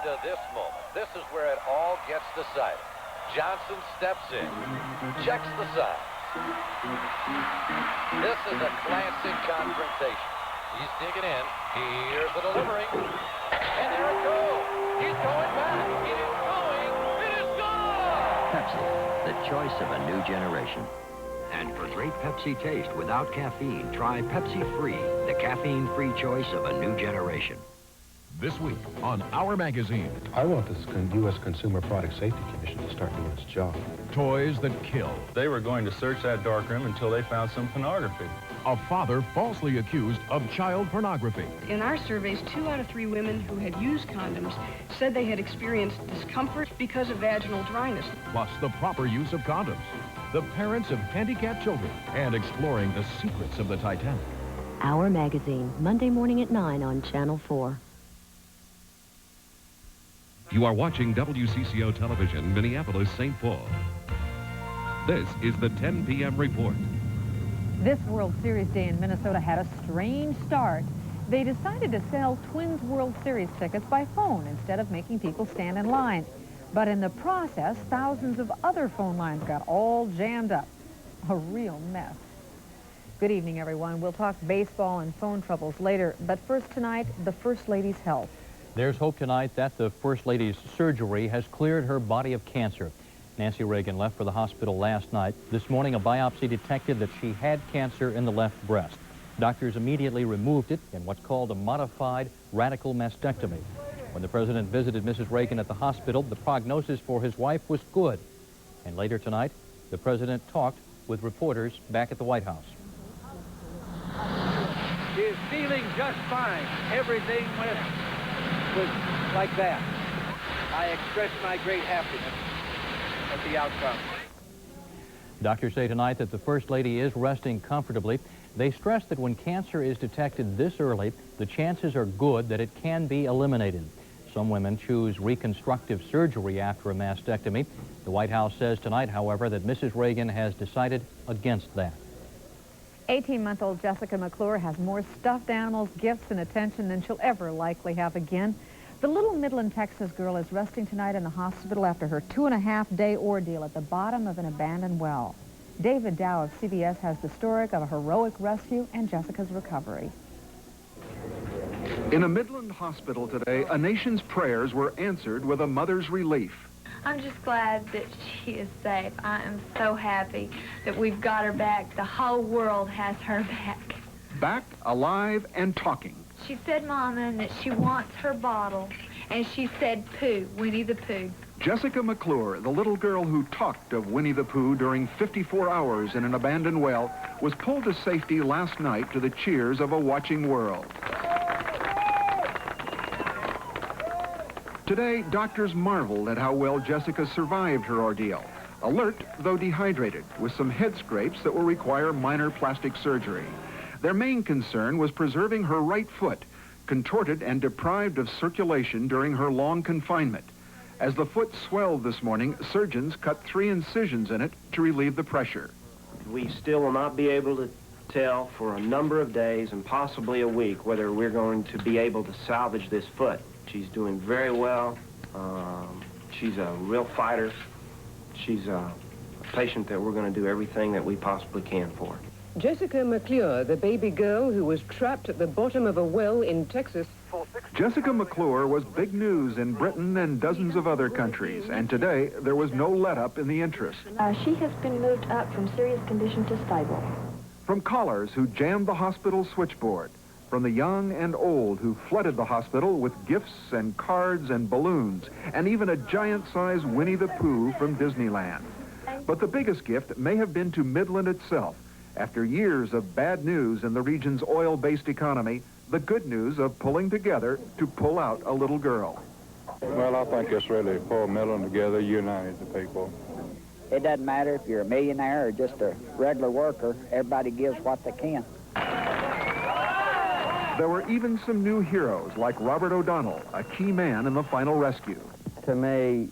to this moment. This is where it all gets decided. Johnson steps in, checks the sign. This is a classic confrontation. He's digging in. Here's the delivery. And there it goes. He's going back. It is going. It is gone. Pepsi, the choice of a new generation. And for great Pepsi taste without caffeine, try Pepsi Free, the caffeine-free choice of a new generation. This week on Our Magazine. I want this U.S. Consumer Product Safety Commission to start doing its job. Toys that kill. They were going to search that darkroom until they found some pornography. A father falsely accused of child pornography. In our surveys, 2 out of 3 women who had used condoms said they had experienced discomfort because of vaginal dryness. Plus the proper use of condoms. The parents of handicapped children. And exploring the secrets of the Titanic. Our Magazine, Monday morning at 9 on Channel 4. You are watching WCCO Television, Minneapolis, St. Paul. This is the 10 p.m. report. This World Series day in Minnesota had a strange start. They decided to sell Twins World Series tickets by phone instead of making people stand in line. But in the process, thousands of other phone lines got all jammed up. A real mess. Good evening, everyone. We'll talk baseball and phone troubles later. But first tonight, the First Lady's health. There's hope tonight that the First Lady's surgery has cleared her body of cancer. Nancy Reagan left for the hospital last night. This morning, a biopsy detected that she had cancer in the left breast. Doctors immediately removed it in what's called a modified radical mastectomy. When the president visited Mrs. Reagan at the hospital, the prognosis for his wife was good. And later tonight, the president talked with reporters back at the White House. She is feeling just fine. Everything was like that. I expressed my great happiness at the outcome. Doctors say tonight that the First Lady is resting comfortably. They stress that when cancer is detected this early, the chances are good that it can be eliminated. Some women choose reconstructive surgery after a mastectomy. The White House says tonight, however, that Mrs. Reagan has decided against that. 18-month-old Jessica McClure has more stuffed animals, gifts, and attention than she'll ever likely have again. The little Midland, Texas girl is resting tonight in the hospital after her 2.5-day ordeal at the bottom of an abandoned well. David Dow of CBS has the story of a heroic rescue and Jessica's recovery. In a Midland hospital today, a nation's prayers were answered with a mother's relief. I'm just glad that she is safe. I am so happy that we've got her back. The whole world has her back. Back, alive, and talking. She said, Mama, that she wants her bottle. And she said, Pooh, Winnie the Pooh. Jessica McClure, the little girl who talked of Winnie the Pooh during 54 hours in an abandoned well, was pulled to safety last night to the cheers of a watching world. Today, doctors marveled at how well Jessica survived her ordeal. Alert, though dehydrated, with some head scrapes that will require minor plastic surgery. Their main concern was preserving her right foot, contorted and deprived of circulation during her long confinement. As the foot swelled this morning, surgeons cut 3 incisions in it to relieve the pressure. We still will not be able to tell for a number of days and possibly a week whether we're going to be able to salvage this foot. She's doing very well. She's a real fighter. She's a patient that we're going to do everything that we possibly can for. Jessica McClure, the baby girl who was trapped at the bottom of a well in Texas. Jessica McClure was big news in Britain and dozens of other countries, and today there was no let-up in the interest. She has been moved up from serious condition to stable. From callers who jammed the hospital switchboard, from the young and old who flooded the hospital with gifts and cards and balloons, and even a giant-sized Winnie the Pooh from Disneyland. But the biggest gift may have been to Midland itself. After years of bad news in the region's oil-based economy, the good news of pulling together to pull out a little girl. Well, I think it's really pull Midland together, unite the people. It doesn't matter if you're a millionaire or just a regular worker. Everybody gives what they can. There were even some new heroes like Robert O'Donnell, a key man in the final rescue. To me,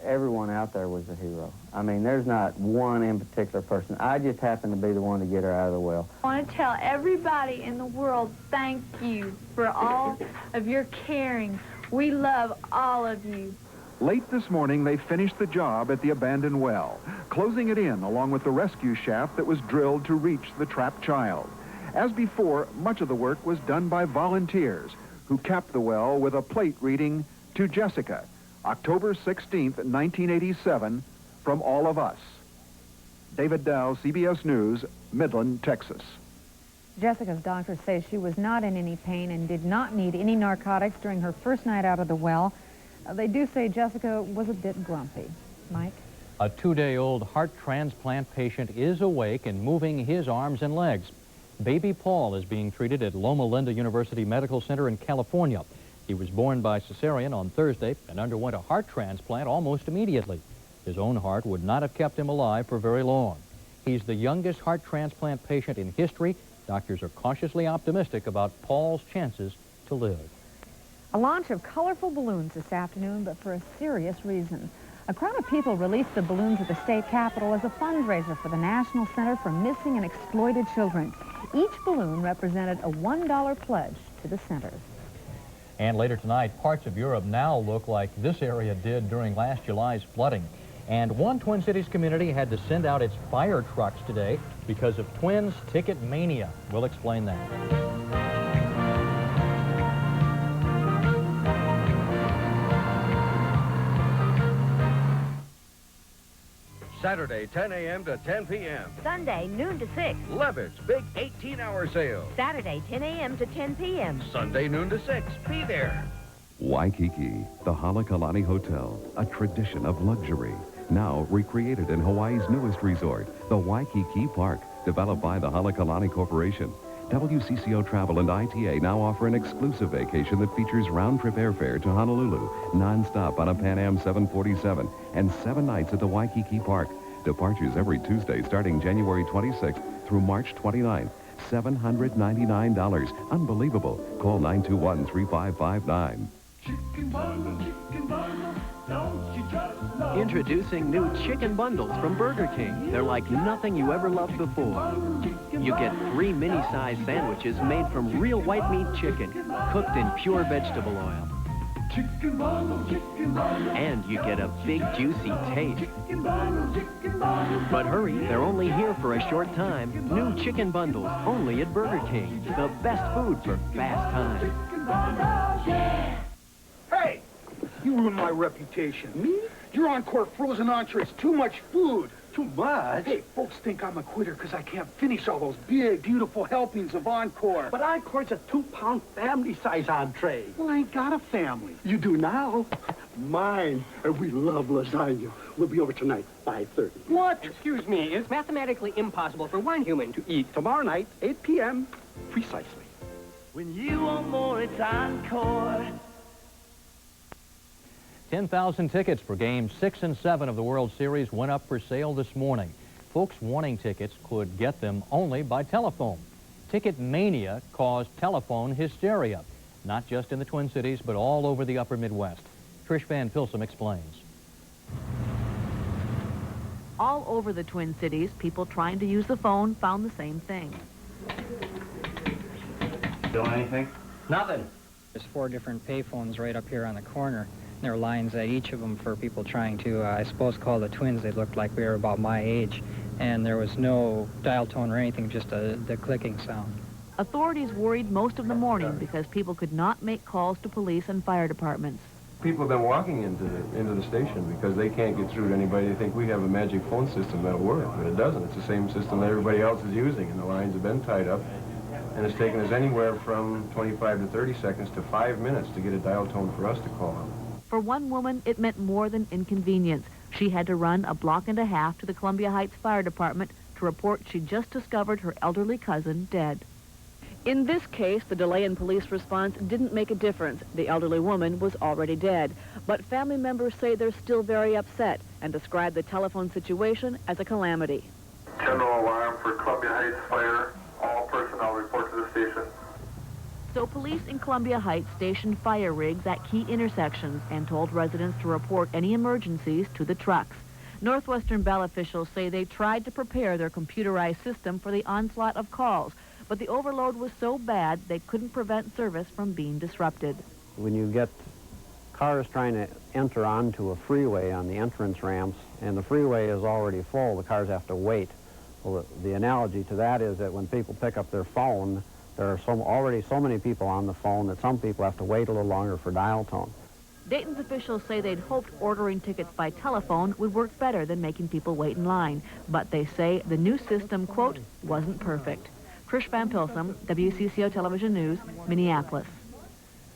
everyone out there was a hero. I mean, there's not one in particular person. I just happened to be the one to get her out of the well. I want to tell everybody in the world thank you for all of your caring, We love all of you. Late this morning, they finished the job at the abandoned well, closing it in along with the rescue shaft that was drilled to reach the trapped child. As before, much of the work was done by volunteers who capped the well with a plate reading, "To Jessica, October 16th, 1987, from all of us." David Dow, CBS News, Midland, Texas. Jessica's doctors say she was not in any pain and did not need any narcotics during her first night out of the well. They do say Jessica was a bit grumpy. Mike? A 2-day-old heart transplant patient is awake and moving his arms and legs. Baby Paul is being treated at Loma Linda University Medical Center in California. He was born by cesarean on Thursday and underwent a heart transplant almost immediately. His own heart would not have kept him alive for very long. He's the youngest heart transplant patient in history. Doctors are cautiously optimistic about Paul's chances to live. A launch of colorful balloons this afternoon, but for a serious reason. A crowd of people released the balloons at the state capitol as a fundraiser for the National Center for Missing and Exploited Children. Each balloon represented a $1 pledge to the center. And later tonight, parts of Europe now look like this area did during last July's flooding. And one Twin Cities community had to send out its fire trucks today because of Twins ticket mania. We'll explain that. Saturday, 10 a.m. to 10 p.m. Sunday, noon to 6. Levitt's big 18-hour sale. Saturday, 10 a.m. to 10 p.m. Sunday, noon to 6. Be there. Waikiki, the Halekulani Hotel, a tradition of luxury. Now recreated in Hawaii's newest resort, the Waikiki Park, developed by the Halekulani Corporation. WCCO Travel and ITA now offer an exclusive vacation that features round-trip airfare to Honolulu, non-stop on a Pan Am 747, and 7 nights at the Waikiki Park. Departures every Tuesday starting January 26th through March 29th. $799. Unbelievable. Call 921-3559. Introducing new chicken bundles from Burger King. They're like nothing you ever loved before. You get 3 mini-sized sandwiches made from real white meat chicken, cooked in pure vegetable oil. And you get a big, juicy taste. But hurry, they're only here for a short time. New chicken bundles, only at Burger King. The best food for fast time. Hey! You ruined my reputation. Me? Your Encore frozen entrees, too much food. Too much? Hey, folks think I'm a quitter because I can't finish all those big, beautiful helpings of Encore. But Encore's a 2-pound family-size entree. Well, I ain't got a family. You do now. Mine. And we love lasagna. We'll be over tonight, 5:30. What? Excuse me. It's mathematically impossible for one human to eat. Tomorrow night, 8 p.m. Precisely. When you want more, it's Encore. 10,000 tickets for Games 6 and 7 of the World Series went up for sale this morning. Folks wanting tickets could get them only by telephone. Ticket mania caused telephone hysteria, not just in the Twin Cities, but all over the upper Midwest. Trish Van Pilsum explains. All over the Twin Cities, people trying to use the phone found the same thing. Doing anything? Nothing. There's 4 different payphones right up here on the corner. There are lines at each of them for people trying to, I suppose, call the twins. They looked like we were about my age. And there was no dial tone or anything, just the clicking sound. Authorities worried most of the morning because people could not make calls to police and fire departments. People have been walking into the station because they can't get through to anybody. They think we have a magic phone system that'll work, but it doesn't. It's the same system that everybody else is using, and the lines have been tied up. And it's taken us anywhere from 25 to 30 seconds to 5 minutes to get a dial tone for us to call them. For one woman, it meant more than inconvenience. She had to run a block and a half to the Columbia Heights Fire Department to report she'd just discovered her elderly cousin dead. In this case, the delay in police response didn't make a difference. The elderly woman was already dead. But family members say they're still very upset and describe the telephone situation as a calamity. General alarm for Columbia Heights Fire. All personnel report to the station. So police in Columbia Heights stationed fire rigs at key intersections and told residents to report any emergencies to the trucks. Northwestern Bell officials say they tried to prepare their computerized system for the onslaught of calls, but the overload was so bad they couldn't prevent service from being disrupted. When you get car is trying to enter onto a freeway on the entrance ramps, and the freeway is already full. The cars have to wait. Well, the analogy to that is that when people pick up their phone, there are already so many people on the phone that some people have to wait a little longer for dial tone. Dayton's officials say they'd hoped ordering tickets by telephone would work better than making people wait in line. But they say the new system, quote, wasn't perfect. Trish Van Pilsum, WCCO Television News, Minneapolis.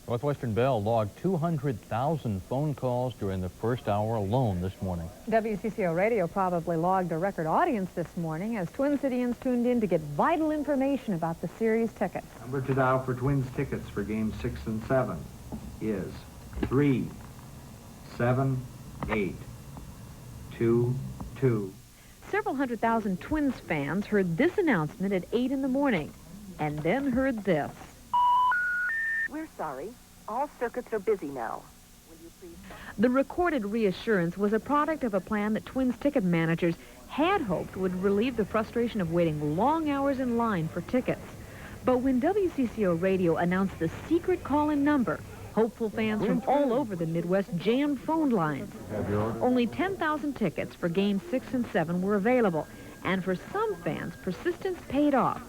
Northwestern Bell logged 200,000 phone calls during the first hour alone this morning. WCCO Radio probably logged a record audience this morning as Twin Cityans tuned in to get vital information about the series tickets. Number to dial for Twins tickets for games 6 and 7 is 37822. Several 100,000 Twins fans heard this announcement at 8 in the morning and then heard this. We're sorry. All circuits are busy now. Will you please... The recorded reassurance was a product of a plan that Twins ticket managers had hoped would relieve the frustration of waiting long hours in line for tickets. But when WCCO Radio announced the secret call-in number, hopeful fans from all over the Midwest jammed phone lines. Only 10,000 tickets for Games 6 and 7 were available, and for some fans, persistence paid off.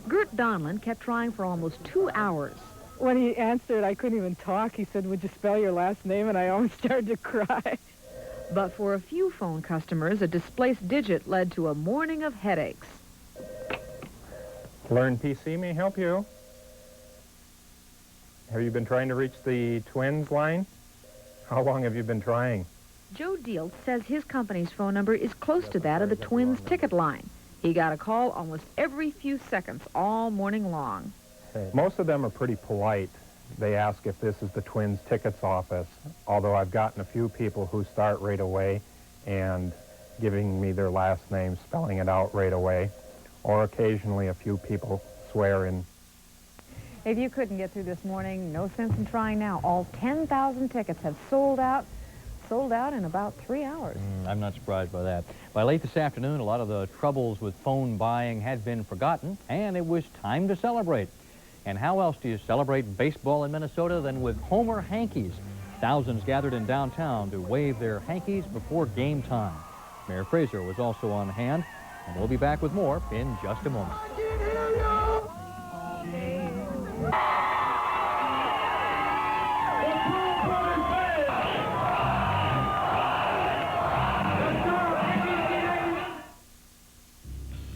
Gert Donlin kept trying for almost 2 hours. When he answered, I couldn't even talk. He said, "Would you spell your last name?" And I almost started to cry. But for a few phone customers, a displaced digit led to a morning of headaches. Learn PC may help you. Have you been trying to reach the Twins line? How long have you been trying? Joe Deal says his company's phone number is close to that of the Twins ticket line. He got a call almost every few seconds all morning long. Most of them are pretty polite. They ask if this is the Twins tickets office, although I've gotten a few people who start right away and giving me their last name, spelling it out right away, or occasionally a few people swear in. If you couldn't get through this morning, no sense in trying now. All 10,000 tickets have sold out in about 3 hours. I'm not surprised by that. By late this afternoon, a lot of the troubles with phone buying had been forgotten, and it was time to celebrate. And how else do you celebrate baseball in Minnesota than with Homer hankies? Thousands gathered in downtown to wave their hankies before game time. Mayor Fraser was also on hand, and we'll be back with more in just a moment.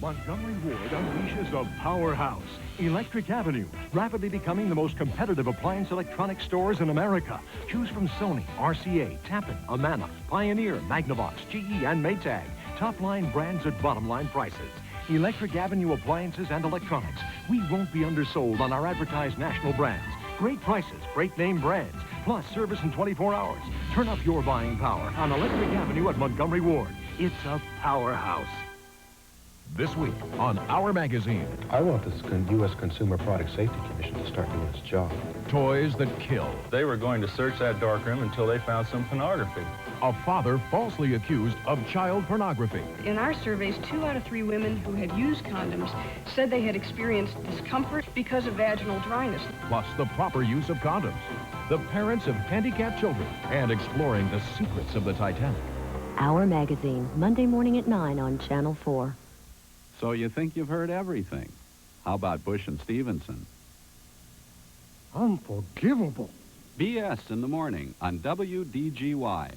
Montgomery Ward unleashes a powerhouse, Electric Avenue, rapidly becoming the most competitive appliance electronics stores in America. Choose from Sony, RCA, Tappan, Amana, Pioneer, Magnavox, GE, and Maytag. Top-line brands at bottom-line prices. Electric Avenue appliances and electronics. We won't be undersold on our advertised national brands. Great prices, great name brands, plus service in 24 hours. Turn up your buying power on Electric Avenue at Montgomery Ward. It's a powerhouse. This week on Our Magazine. I want the U.S. Consumer Product Safety Commission to start doing its job. Toys that kill. They were going to search that darkroom until they found some pornography. A father falsely accused of child pornography. In our surveys, 2 out of 3 women who had used condoms said they had experienced discomfort because of vaginal dryness. Plus the proper use of condoms. The parents of handicapped children and exploring the secrets of the Titanic. Our Magazine, Monday morning at 9 on Channel 4. So you think you've heard everything. How about Bush and Stevenson? Unforgivable. BS in the morning on WDGY.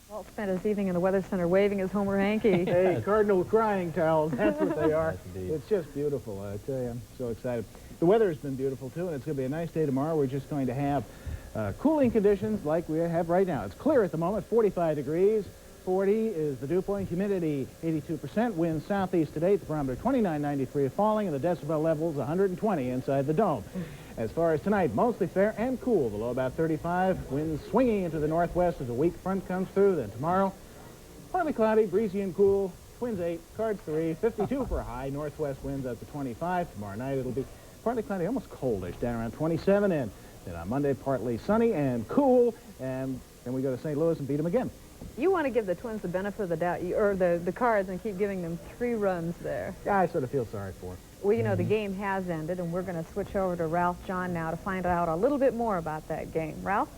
Walt spent his evening in the Weather Center waving his Homer hanky. Hey, Cardinal crying towels, that's what they are. Yes, It's just beautiful, I tell you. I'm so excited. The weather's been beautiful, too, and it's going to be a nice day tomorrow. We're just going to have cooling conditions like we have right now. It's clear at the moment, 45 degrees. 40 is the dew point, humidity 82%, wind southeast today, the barometer 29.93 falling, and the decibel levels 120 inside the dome. As far as tonight, mostly fair and cool, the low about 35, winds swinging into the northwest as a weak front comes through. Then tomorrow, partly cloudy, breezy and cool, Twins 8, Cards 3, 52 for a high, northwest winds up to 25. Tomorrow night it'll be partly cloudy, almost coldish, down around 27, and then on Monday partly sunny and cool, and then we go to St. Louis and beat them again. You want to give the Twins the benefit of the doubt, or the Cards, and keep giving them 3 runs there. Yeah, I sort of feel sorry for him. Well, you know, the game has ended, and we're going to switch over to Ralph John now to find out a little bit more about that game. Ralph?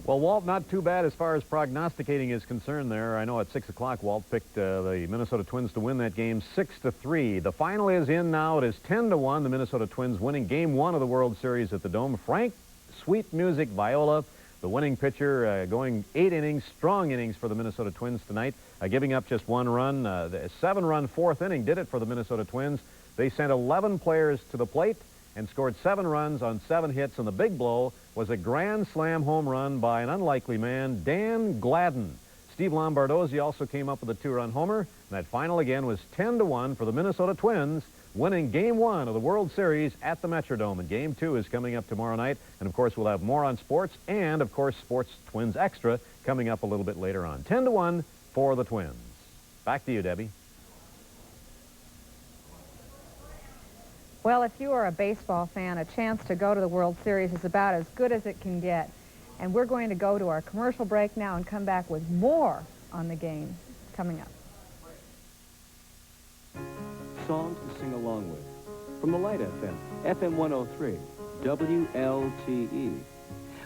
Well, Walt, not too bad as far as prognosticating is concerned there. I know at 6 o'clock, Walt picked the Minnesota Twins to win that game 6-3. The final is in now. It is 10-1. The Minnesota Twins winning Game 1 of the World Series at the Dome. Frank Sweet Music Viola, the winning pitcher, going 8 innings, strong innings for the Minnesota Twins tonight, giving up just 1 run. The 7-run 4th inning did it for the Minnesota Twins. They sent 11 players to the plate and scored 7 runs on 7 hits, and the big blow was a grand slam home run by an unlikely man, Dan Gladden. Steve Lombardozzi also came up with a 2-run homer, and that final again was 10-1 for the Minnesota Twins, winning Game 1 of the World Series at the Metrodome. And Game 2 is coming up tomorrow night, and of course we'll have more on sports, and of course Sports Twins Extra coming up a little bit later on. 10-1 for the Twins. Back to you, Debbie. Well, if you are a baseball fan, a chance to go to the World Series is about as good as it can get. And we're going to go to our commercial break now and come back with more on the game coming up. Songs to sing along with. From the Light FM, FM 103, WLTE.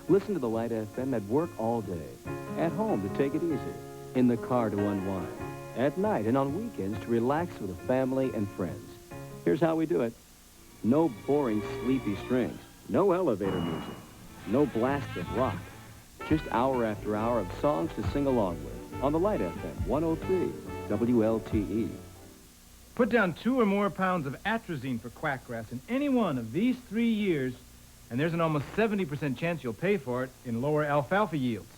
Listen to the Light FM at work all day, at home to take it easy, in the car to unwind, at night and on weekends to relax with the family and friends. Here's how we do it. No boring, sleepy strings. No elevator music. No blast of rock. Just hour after hour of songs to sing along with on the Light FM 103 WLTE. Put down 2 or more pounds of atrazine for quackgrass in any one of these 3 years, and there's an almost 70% chance you'll pay for it in lower alfalfa yields.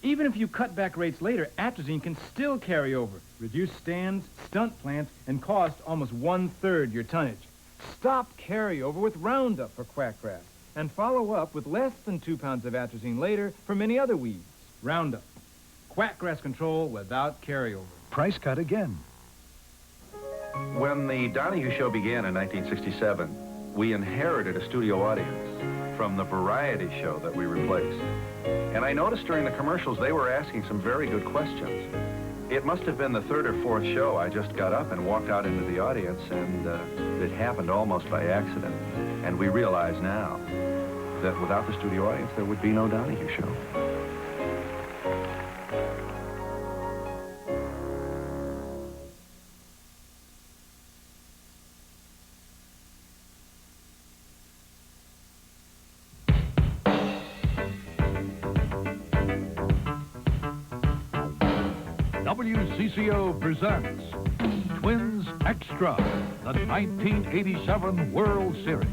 Even if you cut back rates later, atrazine can still carry over, reduce stands, stunt plants, and cost almost 1/3 your tonnage. Stop carryover with Roundup for quackgrass, and follow up with less than 2 pounds of atrazine later for many other weeds. Roundup. Quackgrass control without carryover. Price cut again. When the Donahue Show began in 1967, we inherited a studio audience from the variety show that we replaced. And I noticed during the commercials they were asking some very good questions. It must have been the 3rd or 4th show I just got up and walked out into the audience, and it happened almost by accident. And we realize now that without the studio audience, there would be no Donahue Show. WCCO presents Twins Extra, the 1987 World Series.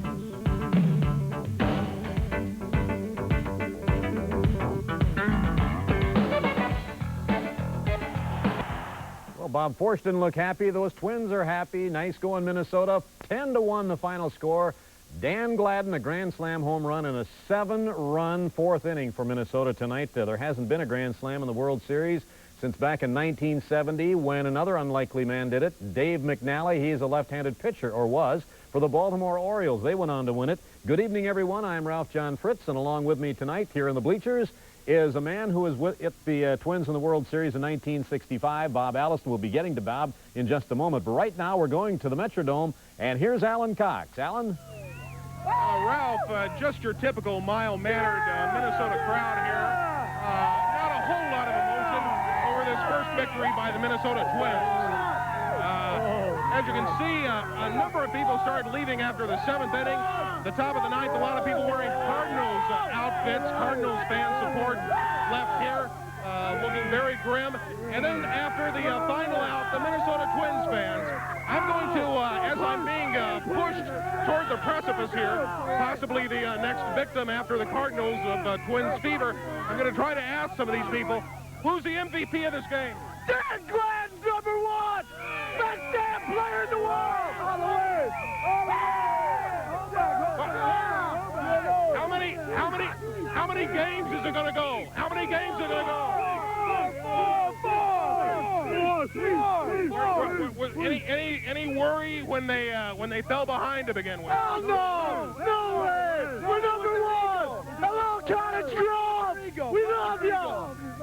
Well, Bob Force didn't look happy. Those Twins are happy. Nice going, Minnesota. 10-1 the final score. Dan Gladden, a grand slam home run in a 7-run 4th inning for Minnesota tonight. There hasn't been a grand slam in the World Series since back in 1970 when another unlikely man did it. Dave McNally, he's a left-handed pitcher, or was, for the Baltimore Orioles. They went on to win it. Good evening, everyone. I'm Ralph John Fritz, and along with me tonight here in the bleachers is a man who was with the Twins in the World Series in 1965. Bob Allison. Will be getting to Bob in just a moment. But right now, we're going to the Metrodome, and here's Alan Cox. Alan? Ralph, just your typical mild-mannered Minnesota crowd here. Not a whole lot of emotion over this first victory by the Minnesota Twins. As you can see, a number of people started leaving after the 7th inning. The top of the 9th, a lot of people wearing Cardinals outfits. Cardinals fan support left here, looking very grim. And then after the final out, the Minnesota Twins fans. I'm going to, as I'm being pushed toward the precipice here, possibly the next victim after the Cardinals of Twins fever, I'm going to try to ask some of these people, who's the MVP of this game? Dan Gladden's #1! Best damn player in the world! How many games is it going to go? How many games is it going to go? Any worry when they fell behind to begin with? Oh, no! No way! We're #1! Hello, Cottage Grove! We love you!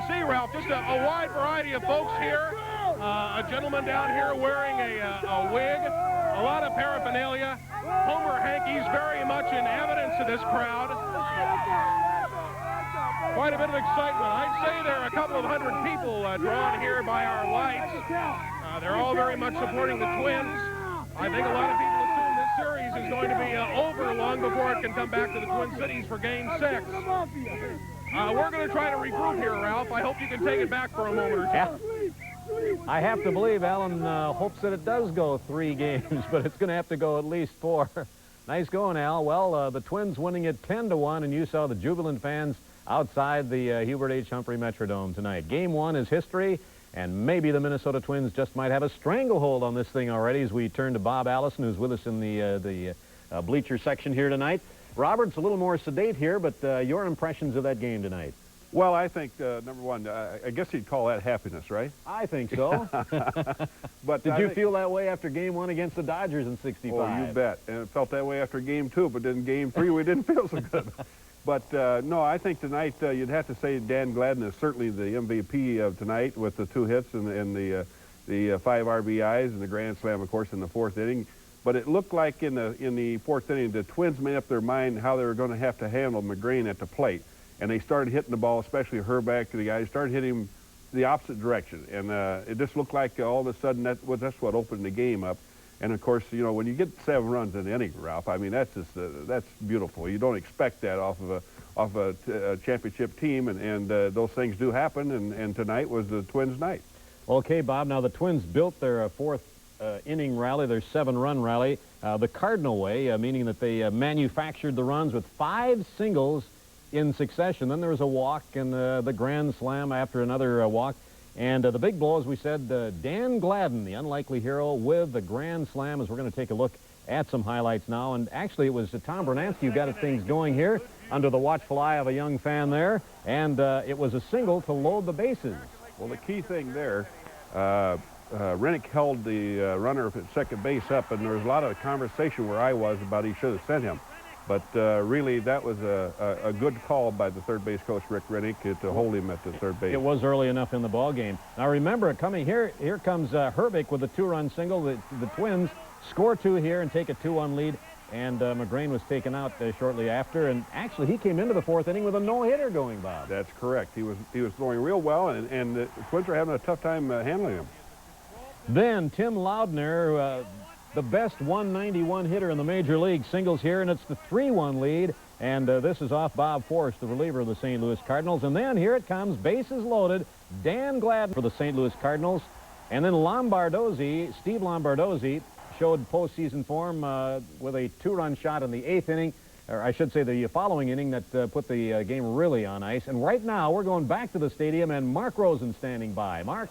see, Ralph, just a wide variety of folks here. A gentleman down here wearing a wig, a lot of paraphernalia. Homer Hankey's very much in evidence of this crowd. Quite a bit of excitement. I'd say there are a couple of hundred people drawn here by our lights. They're all very much supporting the Twins. I think a lot of people assume this series is going to be over long before it can come back to the Twin Cities for Game 6. We're going to try to regroup here, Ralph. I hope you can take it back for a moment or two. Yeah. I have to believe Alan hopes that it does go 3 games, but it's going to have to go at least 4. Nice going, Al. Well, the Twins winning it 10-1, and you saw the jubilant fans outside the Hubert H. Humphrey Metrodome tonight. Game 1 is history, and maybe the Minnesota Twins just might have a stranglehold on this thing already as we turn to Bob Allison, who's with us in the bleacher section here tonight. Robert's a little more sedate here, but your impressions of that game tonight? Well, I think, number one, I guess you'd call that happiness, right? I think so. But Did you feel that way after Game 1 against the Dodgers in '65? Oh, you bet. And it felt that way after Game 2, but then Game 3 we didn't feel so good. But, no, I think tonight you'd have to say Dan Gladden is certainly the MVP of tonight with the 2 hits and the 5 RBIs and the grand slam, of course, in the 4th inning. But it looked like in the 4th inning, the Twins made up their mind how they were going to have to handle McGrain at the plate. And they started hitting the ball, especially Herbeck, the guys started hitting him the opposite direction. And it just looked like all of a sudden that's what opened the game up. And, of course, you know, when you get 7 runs in the inning, Ralph, I mean, that's just that's beautiful. You don't expect that off of a championship team, and those things do happen, and tonight was the Twins' night. Okay, Bob, now the Twins built their 4th inning rally, their 7-run rally, the Cardinal way, meaning that they manufactured the runs with 5 singles in succession. Then there was a walk and the grand slam after another walk. And the big blow, as we said, Dan Gladden, the unlikely hero, with the grand slam, as we're going to take a look at some highlights now. And actually, it was Tom Bernansky who got things going here under the watchful eye of a young fan there. And it was a single to load the bases. Well, the key thing there, Rennick held the runner at second base up, and there was a lot of conversation where I was about he should have sent him. But really, that was a good call by the third base coach, Rick Rennick, to hold him at the third base. It was early enough in the ball game. Now, remember, coming here comes Herbeck with a 2-run single. The Twins score 2 here and take a 2-1 lead, and McGrain was taken out shortly after. And actually, he came into the 4th inning with a no-hitter going, Bob. That's correct. He was throwing real well, and the Twins are having a tough time handling him. Then Tim Loudner, the best 191 hitter in the major league, singles here, and it's the 3-1 lead. And this is off Bob Forrest, the reliever of the St. Louis Cardinals. And then here it comes, bases loaded, Dan Gladden for the St. Louis Cardinals. And then Steve Lombardozzi, showed postseason form with a 2-run shot in the 8th inning, or I should say the following inning that put the game really on ice. And right now, we're going back to the stadium, and Mark Rosen standing by. Mark?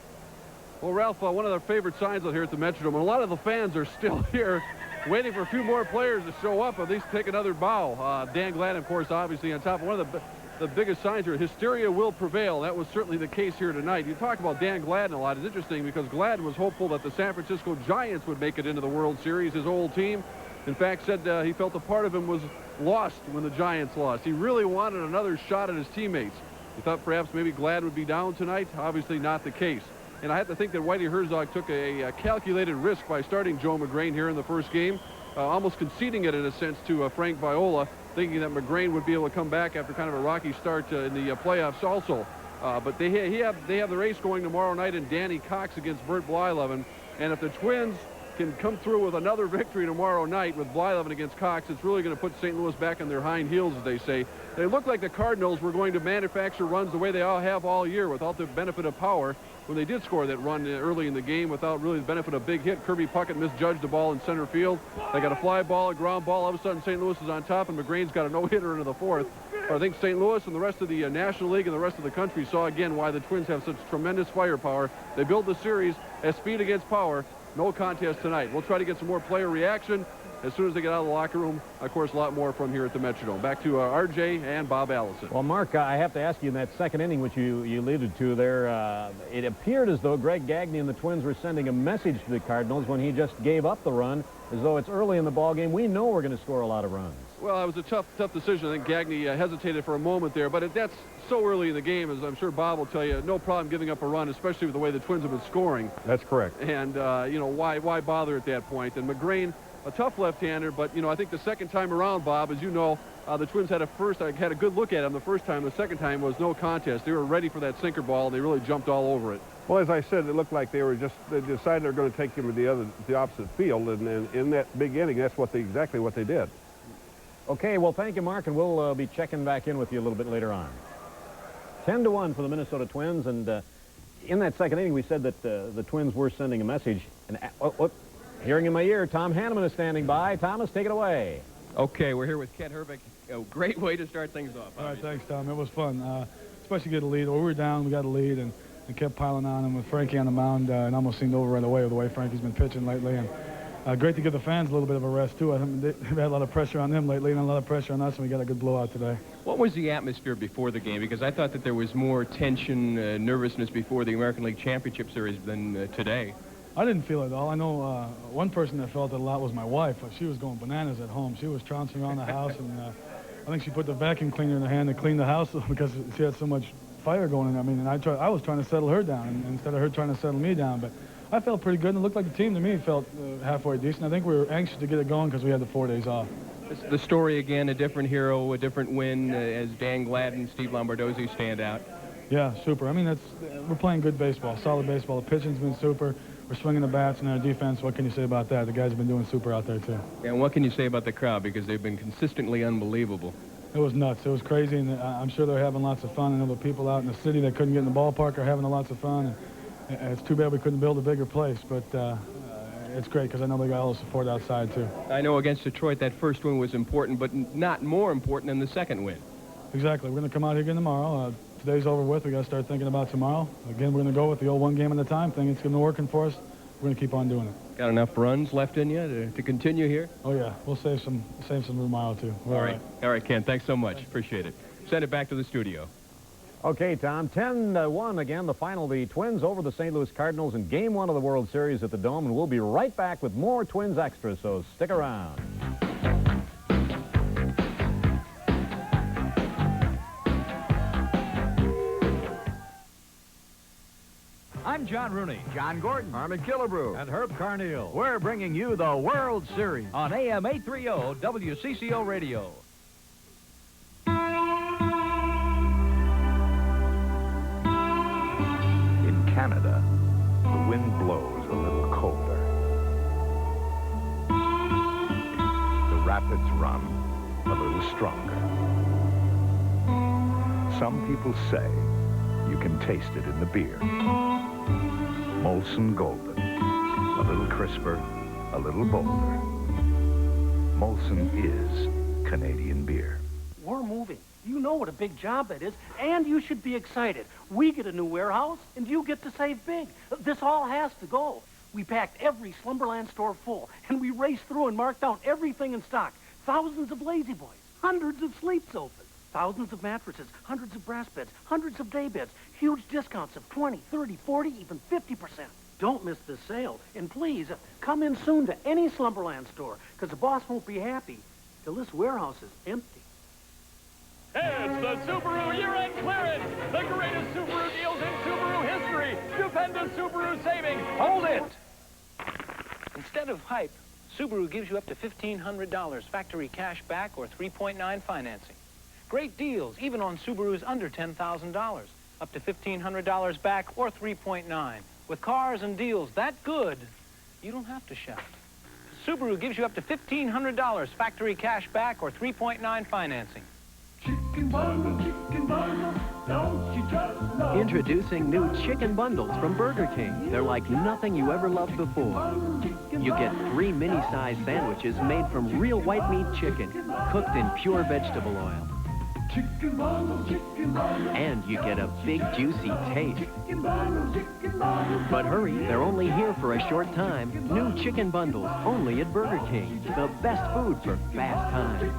Well, Ralph, one of their favorite signs out here at the Metrodome, and a lot of the fans are still here waiting for a few more players to show up, at least take another bow. Dan Gladden, of course, obviously on top. One of the biggest signs here, hysteria will prevail. That was certainly the case here tonight. You talk about Dan Gladden a lot. It's interesting because Gladden was hopeful that the San Francisco Giants would make it into the World Series, his old team. In fact, said he felt a part of him was lost when the Giants lost. He really wanted another shot at his teammates. He thought perhaps maybe Gladden would be down tonight. Obviously not the case. And I have to think that Whitey Herzog took a calculated risk by starting Joe McGrain here in the first game, almost conceding it in a sense to Frank Viola, thinking that McGrain would be able to come back after kind of a rocky start in the playoffs also. But they have the race going tomorrow night in Danny Cox against Bert Blyleven. And if the Twins can come through with another victory tomorrow night with Blyleven against Cox, it's really going to put St. Louis back on their hind heels, as they say. They look like the Cardinals were going to manufacture runs the way they all have all year without the benefit of power. When they did score that run early in the game without really the benefit of a big hit, Kirby Puckett misjudged the ball in center field. They got a fly ball, a ground ball. All of a sudden, St. Louis is on top, and McGrain's got a no-hitter into the 4th. But I think St. Louis and the rest of the National League and the rest of the country saw again why the Twins have such tremendous firepower. They build the series as speed against power. No contest tonight. We'll try to get some more player reaction as soon as they get out of the locker room. Of course, a lot more from here at the Metrodome. Back to RJ and Bob Allison. Well, Mark, I have to ask you, in that second inning, which you alluded to there, it appeared as though Greg Gagne and the Twins were sending a message to the Cardinals when he just gave up the run, as though it's early in the ball game. We know we're going to score a lot of runs. Well, it was a tough decision. I think Gagne hesitated for a moment there, but that's so early in the game, as I'm sure Bob will tell you, no problem giving up a run, especially with the way the Twins have been scoring. That's correct. And, you know, why bother at that point? And McGrain, a tough left-hander, but, you know, I think the second time around, Bob, as you know, the Twins had had a good look at him the first time. The second time was no contest. They were ready for that sinker ball. They really jumped all over it. Well, as I said, it looked like they decided they were going to take him to the opposite field, and in that big inning, that's exactly what they did. Okay, well, thank you, Mark, and we'll be checking back in with you a little bit later on. 10-1 for the Minnesota Twins, and in that second inning, we said that the Twins were sending a message. And hearing in my ear, Tom Hanneman is standing by. Thomas, take it away. Okay, we're here with Ken Herbeck. A great way to start things off. All right, thanks, Tom. It was fun, especially get a lead. Well, we were down, we got a lead, and kept piling on him with Frankie on the mound, and almost seemed over right away with the way Frankie's been pitching lately. And great to give the fans a little bit of a rest, too. I think they've had a lot of pressure on them lately and a lot of pressure on us, and we got a good blowout today. What was the atmosphere before the game? Because I thought that there was more tension, nervousness before the American League Championship Series than today. I didn't feel it at all. I know one person that felt it a lot was my wife. She was going bananas at home. She was trouncing around the house, and I think she put the vacuum cleaner in her hand to clean the house because she had so much fire going in. I mean, and I was trying to settle her down instead of her trying to settle me down. But I felt pretty good, and it looked like the team to me felt halfway decent. I think we were anxious to get it going because we had the 4 days off. The story again, a different hero, a different win as Dan Gladden and Steve Lombardozzi stand out. Yeah, super. I mean, we're playing good baseball, solid baseball. The pitching's been super. We're swinging the bats, and our defense, what can you say about that? The guys have been doing super out there, too. And what can you say about the crowd? Because they've been consistently unbelievable. It was nuts. It was crazy, and I'm sure they're having lots of fun. I know the people out in the city that couldn't get in the ballpark are having lots of fun. And it's too bad we couldn't build a bigger place, but it's great because I know they got all the support outside, too. I know against Detroit that first win was important, but not more important than the second win. Exactly. We're going to come out here again tomorrow. Today's over with. We got to start thinking about tomorrow. Again, we're going to go with the old one game at a time thing. It's going to be working for us. We're going to keep on doing it. Got enough runs left in you to continue here? Oh, yeah. We'll save some tomorrow, too. All right. All right, Ken. Thanks so much. Appreciate it. Send it back to the studio. Okay, Tom. 10-1 again. The final, the Twins over the St. Louis Cardinals in Game 1 of the World Series at the Dome. And we'll be right back with more Twins Extra, so stick around. I'm John Rooney. John Gordon. Armin Killebrew. And Herb Carneal. We're bringing you the World Series on AM 830 WCCO Radio. In Canada, the wind blows a little colder. The rapids run a little stronger. Some people say you can taste it in the beer. Molson Golden, a little crisper, a little bolder. Molson is Canadian beer. We're moving. You know what a big job that is, and you should be excited. We get a new warehouse, and you get to save big. This all has to go. We packed every Slumberland store full, and we raced through and marked down everything in stock. Thousands of Lazy Boys, hundreds of sleep sofas, thousands of mattresses, hundreds of brass beds, hundreds of day beds, huge discounts of 20, 30, 40, even 50%. Don't miss this sale. And please, come in soon to any Slumberland store, because the boss won't be happy till this warehouse is empty. It's the Subaru year-end clearance. The greatest Subaru deals in Subaru history. Stupendous Subaru savings. Hold it. Instead of hype, Subaru gives you up to $1,500 factory cash back or 3.9 financing. Great deals, even on Subarus under $10,000. Up to $1,500 back or 3.9. With cars and deals that good, you don't have to shout. Subaru gives you up to $1,500 factory cash back or 3.9 financing. Chicken bundle, don't you just love? Introducing new chicken bundles from Burger King. They're like nothing you ever loved before. You get 3 mini-sized sandwiches made from real white meat chicken, cooked in pure vegetable oil. And you get a big, juicy taste. But hurry, they're only here for a short time. New chicken bundles, only at Burger King. The best food for fast time.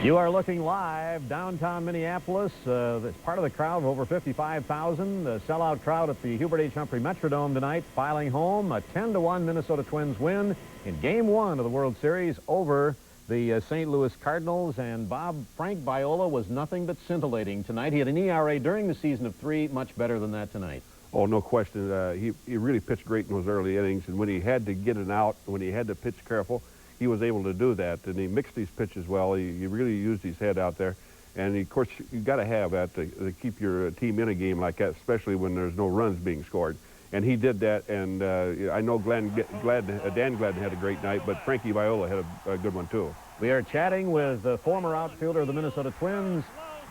You are looking live downtown Minneapolis. It's part of the crowd of over 55,000. The sellout crowd at the Hubert H. Humphrey Metrodome tonight, filing home a 10-1 Minnesota Twins win in Game 1 of the World Series over the St. Louis Cardinals, and Frank Viola was nothing but scintillating tonight. He had an ERA during the season of 3, much better than that tonight. Oh, no question. He really pitched great in those early innings, and when he had to get it out, when he had to pitch careful, he was able to do that, and he mixed his pitches well. He really used his head out there, and of course, you got to have that to keep your team in a game like that, especially when there's no runs being scored. And he did that, and I know Dan Gladden had a great night, but Frankie Viola had a good one, too. We are chatting with the former outfielder of the Minnesota Twins,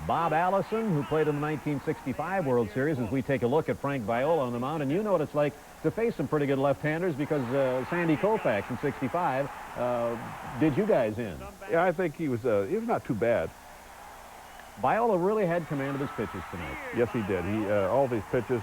Bob Allison, who played in the 1965 World Series, as we take a look at Frank Viola on the mound. And you know what it's like to face some pretty good left-handers, because Sandy Koufax in '65 did you guys in. Yeah, I think he was not too bad. Viola really had command of his pitches tonight. Yes, he did. All these pitches,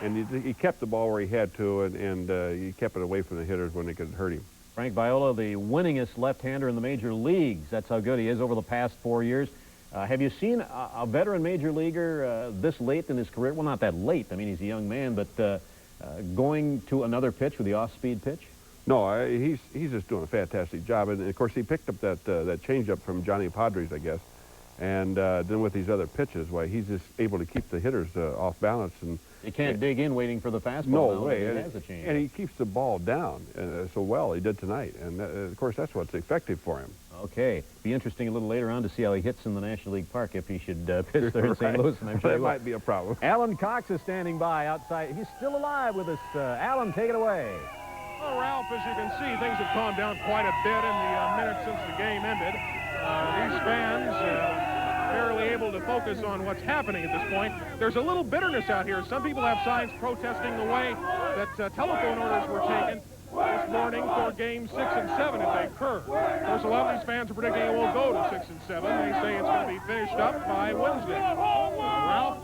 and he kept the ball where he had to, and he kept it away from the hitters when they could hurt him. Frank Viola, the winningest left-hander in the major leagues. That's how good he is over the past 4 years. Have you seen a veteran major leaguer this late in his career? Well, not that late. I mean, he's a young man, but going to another pitch with the off-speed pitch? No, he's just doing a fantastic job. And, of course, he picked up that changeup from Johnny Padres, I guess. And then with these other pitches, why, he's just able to keep the hitters off balance. And you can't dig in waiting for the fastball. No way. And he keeps the ball down so well. He did tonight. And, of course, that's what's effective for him. Okay. Be interesting a little later on to see how he hits in the National League Park if he should pitch there in St. Louis. And I'm sure that might be a problem. Alan Cox is standing by outside. He's still alive with us. Alan, take it away. Well, Ralph, as you can see, things have calmed down quite a bit in the minutes since the game ended. These fans barely able to focus on what's happening at this point. There's a little bitterness out here. Some people have signs protesting the way that telephone orders were taken this morning for games 6 and 7 if they occur. Of course, a lot of these fans are predicting it will go to 6 and 7. They say it's going to be finished up by Wednesday. Ralph,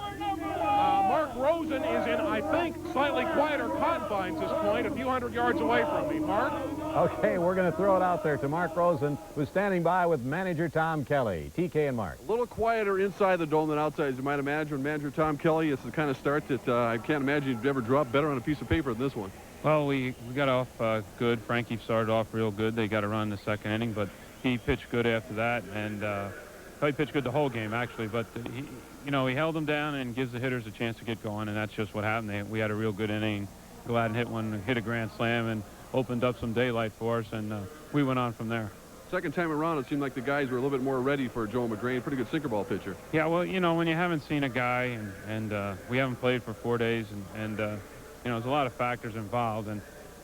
Mark Rosen is in, I think, slightly quieter confines at this point, a few hundred yards away from me. Mark? Okay, we're going to throw it out there to Mark Rosen, who's standing by with manager Tom Kelly. TK and Mark. A little quieter inside the dome than outside, as you might imagine. Manager Tom Kelly, it's the kind of start that I can't imagine you'd ever draw better on a piece of paper than this one. Well, we got off good. Frankie started off real good. They got a run in the second inning, but he pitched good after that, and he pitched good the whole game, actually. But, he held them down and gives the hitters a chance to get going, and that's just what happened. We had a real good inning. Gladden hit a grand slam and opened up some daylight for us, and we went on from there. Second time around, it seemed like the guys were a little bit more ready for Joe McGrain. Pretty good sinker ball pitcher. Yeah, well, when you haven't seen a guy and we haven't played for 4 days, and there's a lot of factors involved,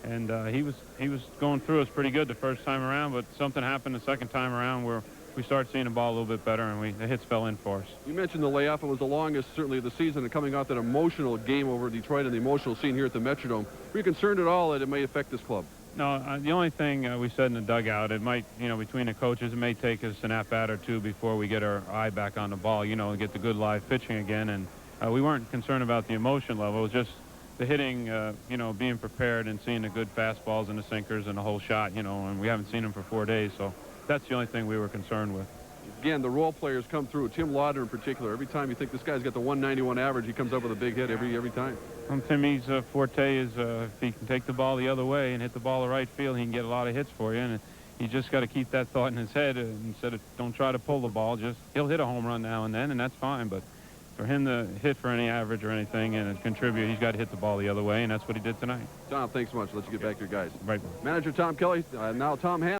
and he was going through us pretty good the first time around, but something happened the second time around where we started seeing the ball a little bit better, and the hits fell in for us. You mentioned the layoff. It was the longest, certainly, of the season, and coming off that emotional game over Detroit and the emotional scene here at the Metrodome. Were you concerned at all that it may affect this club? No, the only thing we said in the dugout, it might, between the coaches, it may take us an at-bat or two before we get our eye back on the ball, and get the good live pitching again, and we weren't concerned about the emotion level. It was just the hitting, being prepared and seeing the good fastballs and the sinkers and the whole shot, and we haven't seen them for 4 days, so that's the only thing we were concerned with. Again, the role players come through. Tim Lauder in particular. Every time you think this guy's got the 191 average, he comes up with a big hit every time. Timmy's forte is if he can take the ball the other way and hit the ball to right field, he can get a lot of hits for you. And you just got to keep that thought in his head instead of don't try to pull the ball. Just he'll hit a home run now and then, and that's fine. But for him to hit for any average or anything and contribute, he's got to hit the ball the other way, and that's what he did tonight. Tom, thanks so much. Let's get back to your guys. Right. Manager Tom Kelly, now Tom Hanneman.